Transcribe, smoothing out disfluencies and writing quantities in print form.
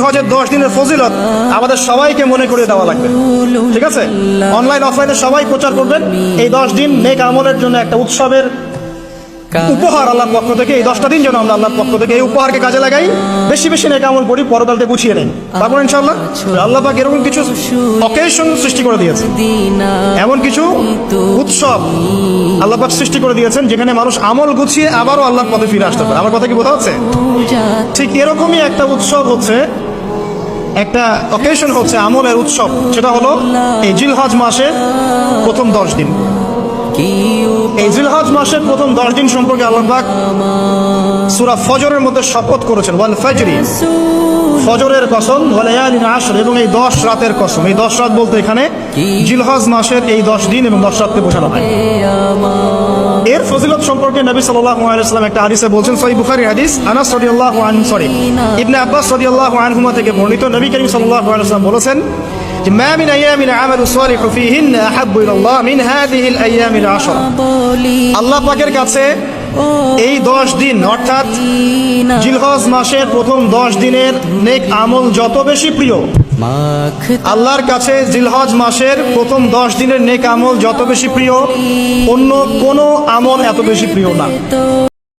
জিলহজের 10 দিনের ফজিলত আমাদের সবাইকে মনে করে দেওয়া লাগবে, ঠিক আছে? অনলাইন অফলাইনে সবাই প্রচার করবেন। এই 10 দিন নেক আমলের জন্য একটা উৎসবের উপহার আল্লাহর পক্ষ থেকে। এই 10টা দিন যেন আমরা আল্লাহর পক্ষ থেকে এই উপহারকে কাজে লাগাই, বেশি বেশি নেক আমল করি, পরকালতে গুছিয়ে নেই। তারপর ইনশাআল্লাহ আল্লাহ পাক এরকম কিছু অকেশন সৃষ্টি করে দিয়েছে, এমন কিছু উৎসব আল্লাহ পাক সৃষ্টি করে দিয়েছেন যেখানে মানুষ আমল গুছিয়ে আবারও আল্লাহর পথে ফিরে আসতে পারে। আমার কথা কি বোঝা যাচ্ছে? ঠিক এরকমই একটা উৎসব হচ্ছে, একটা অকেশন হচ্ছে আমলের উৎসব, সেটা হলো এই জিলহজ মাসের প্রথম 10 দিন। এই জিলহজ মাসের প্রথম 10 দিন সম্পর্কে আল্লাহ পাক সূরা ফজরের মধ্যে শপথ করেছেন, ওয়াল ফাজরি, ফজরের কসম, ওয়া লায়ালিন আশর, এবং এই 10 রাতের কসম। এই 10 রাত বলতে এখানে জিলহজ মাসের এই 10 দিন এবং 10 রাতকে বোঝানো হয়। এর ফজিলত সম্পর্কে নবী সাল্লাল্লাহু আলাইহি ওয়াসাল্লাম একটা হাদিসে বলছেন, সহিহ বুখারীর হাদিস, আনাস রাদিয়াল্লাহু আনহু ইবনে আব্বাস রাদিয়াল্লাহু আনহুমা থেকে বর্ণিত, নবী করিম সাল্লাল্লাহু আলাইহি ওয়াসাল্লাম বলেছেন যে মা মিন আইয়ামিন আমালু সালিহু ফীহিন্না আহাব্বু ইলাল্লাহ মিন হাযিহিল আইয়ামিল আশর। আল্লাহ পাকের কাছে এই 10 দিন অর্থাৎ জিলহজ মাসের প্রথম 10 দিনের নেক আমল যত বেশি প্রিয়, আল্লাহর কাছে জিলহজ মাসের প্রথম 10 দিনের নেক আমল যত বেশি প্রিয়, অন্য কোনো আমল এত বেশি প্রিয় না।